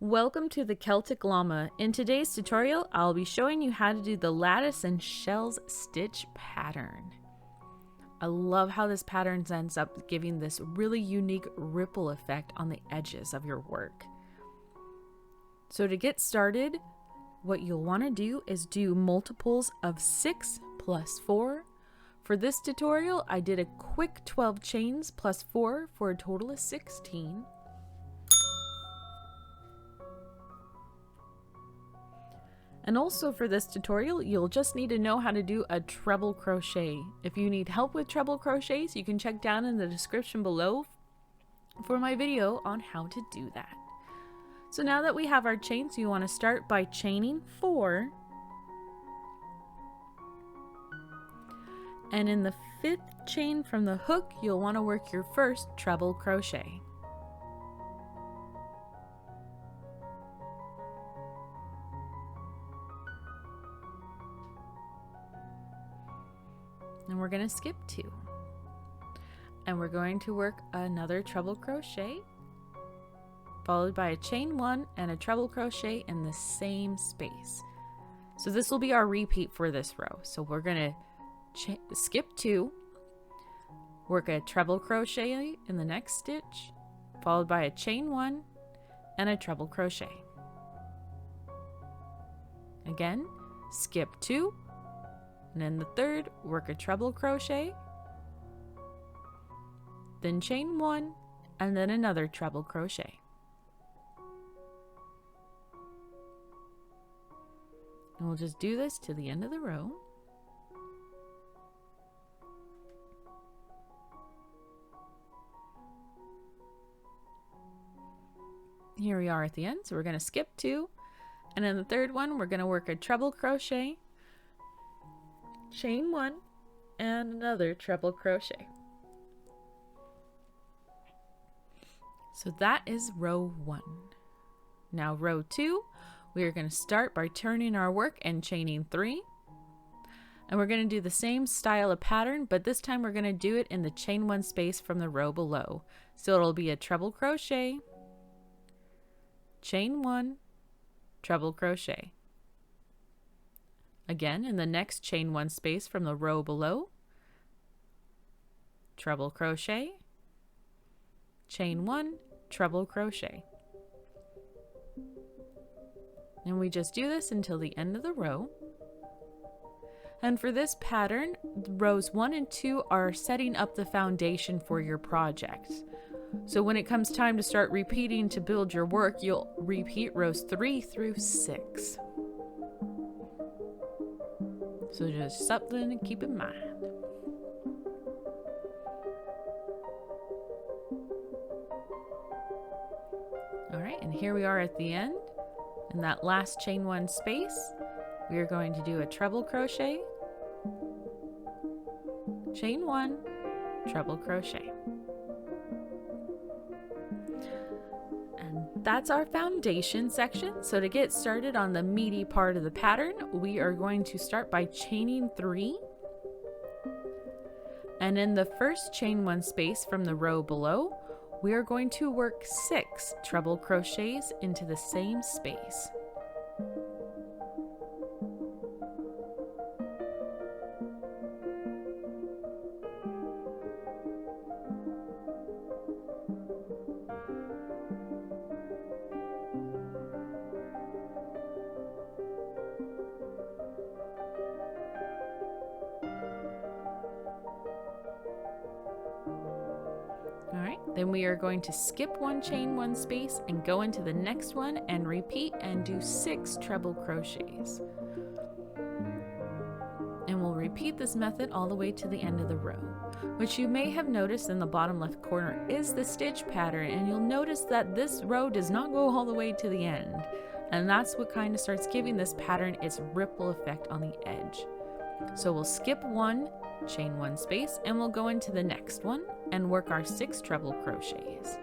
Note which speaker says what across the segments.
Speaker 1: Welcome to the Celtic Llama. In today's tutorial, I'll be showing you how to do the lattice and shells stitch pattern. I love how this pattern ends up giving this really unique ripple effect on the edges of your work. So to get started, what you'll want to do is do multiples of 6 plus 4. For this tutorial, I did a quick 12 chains plus 4 for a total of 16. And also for this tutorial, you'll just need to know how to do a treble crochet. If you need help with treble crochets, you can check down in the description below for my video on how to do that. So now that we have our chains, you want to start by chaining 4. And in the 5th chain from the hook, you'll want to work your first treble crochet. And we're going to skip 2. And we're going to work another treble crochet, followed by a chain 1 and a treble crochet in the same space. So this will be our repeat for this row. So we're going to skip 2, work a treble crochet in the next stitch, followed by a chain 1 and a treble crochet. Again, skip 2, and in the 3rd, work a treble crochet, then chain 1, and then another treble crochet. And we'll just do this to the end of the row. Here we are at the end, so we're going to skip 2, and in the 3rd one, we're going to work a treble crochet, chain 1, and another treble crochet. So that is row 1. Now row 2, we are going to start by turning our work and chaining 3. And we're going to do the same style of pattern, but this time we're going to do it in the chain 1 space from the row below. So it'll be a treble crochet, chain 1, treble crochet. Again, in the next chain 1 space from the row below, treble crochet, chain 1, treble crochet. And we just do this until the end of the row. And for this pattern, rows 1 and 2 are setting up the foundation for your project. So when it comes time to start repeating to build your work, you'll repeat rows 3 through 6. So just something to keep in mind. All right, and here we are at the end. In that last chain 1 space, we are going to do a treble crochet, chain 1, treble crochet. And that's our foundation section. So to get started on the meaty part of the pattern, we are going to start by chaining 3. And in the first chain 1 space from the row below, we are going to work 6 treble crochets into the same space. Alright, then we are going to skip 1 chain 1 space and go into the next one and repeat and do 6 treble crochets. And we'll repeat this method all the way to the end of the row. Which you may have noticed in the bottom left corner is the stitch pattern, and you'll notice that this row does not go all the way to the end. And that's what kind of starts giving this pattern its ripple effect on the edge. So we'll skip 1, chain 1 space, and we'll go into the next one and work our 6 treble crochets.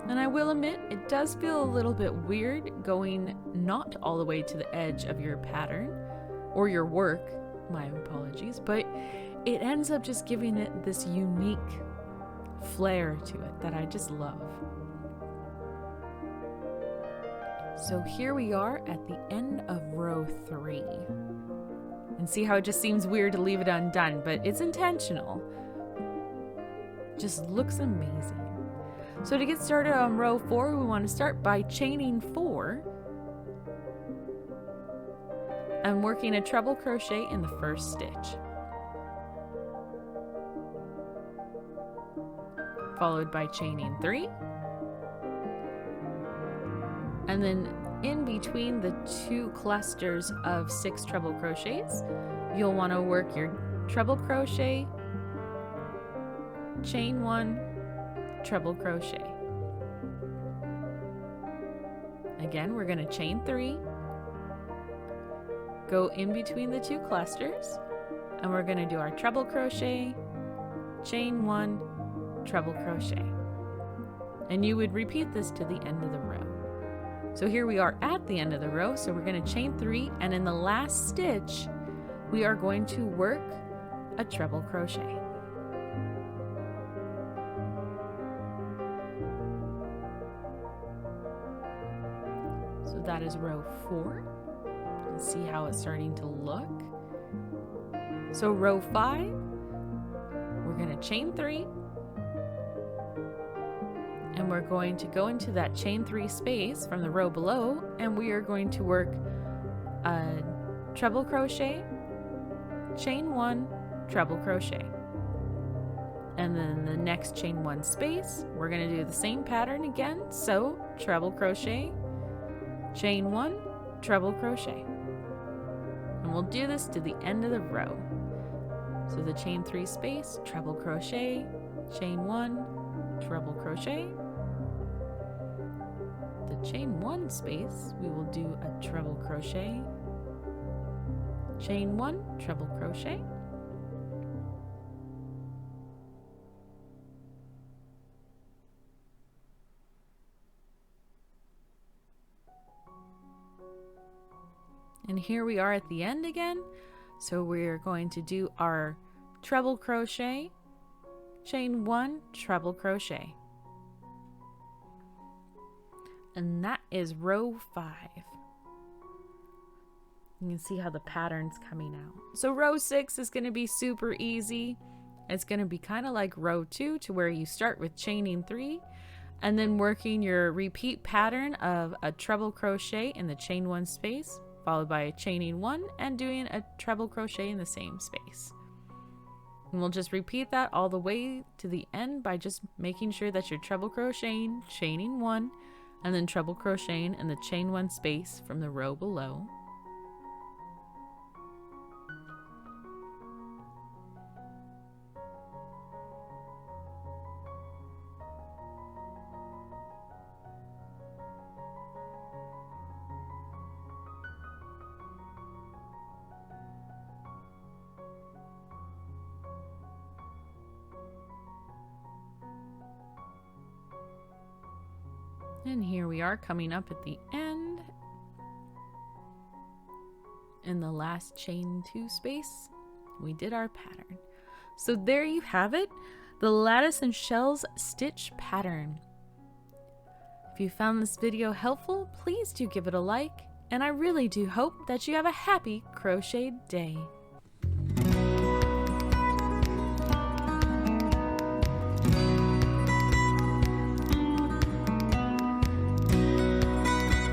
Speaker 1: And I will admit, it does feel a little bit weird going not all the way to the edge of your pattern or your work, my apologies, but it ends up just giving it this unique flair to it that I just love. So here we are at the end of row 3. And see how it just seems weird to leave it undone, but it's intentional. Just looks amazing. So to get started on row 4, we want to start by chaining 4 and working a treble crochet in the first stitch, followed by chaining 3, and then in between the 2 clusters of 6 treble crochets, you'll want to work your treble crochet, chain 1, treble crochet. Again, we're going to chain 3, go in between the 2 clusters, and we're going to do our treble crochet, chain 1, treble crochet. And you would repeat this to the end of the row. So here we are at the end of the row, so we're going to chain 3, and in the last stitch we are going to work a treble crochet. So that is row 4. You can see how it's starting to look. So row 5, we're going to chain 3, and we're going to go into that chain 3 space from the row below, and we are going to work a treble crochet, chain 1, treble crochet. And then the next chain 1 space, we're going to do the same pattern again, so treble crochet, chain 1, treble crochet. And we'll do this to the end of the row. So the chain 3 space, treble crochet, chain 1, treble crochet. The chain 1 space, we will do a treble crochet, chain 1, treble crochet. And here we are at the end again. So we're going to do our treble crochet, chain 1, treble crochet. And that is row 5. You can see how the pattern's coming out. So row 6 is going to be super easy. It's going to be kind of like row 2, to where you start with chaining 3 and then working your repeat pattern of a treble crochet in the chain 1 space, followed by a chaining 1 and doing a treble crochet in the same space. And we'll just repeat that all the way to the end by just making sure that you're treble crocheting, chaining 1, and then treble crocheting in the chain 1 space from the row below. And here we are coming up at the end. In the last chain 2 space, we did our pattern. So there you have it, the lattice and shells stitch pattern. If you found this video helpful, please do give it a like, and I really do hope that you have a happy crocheted day.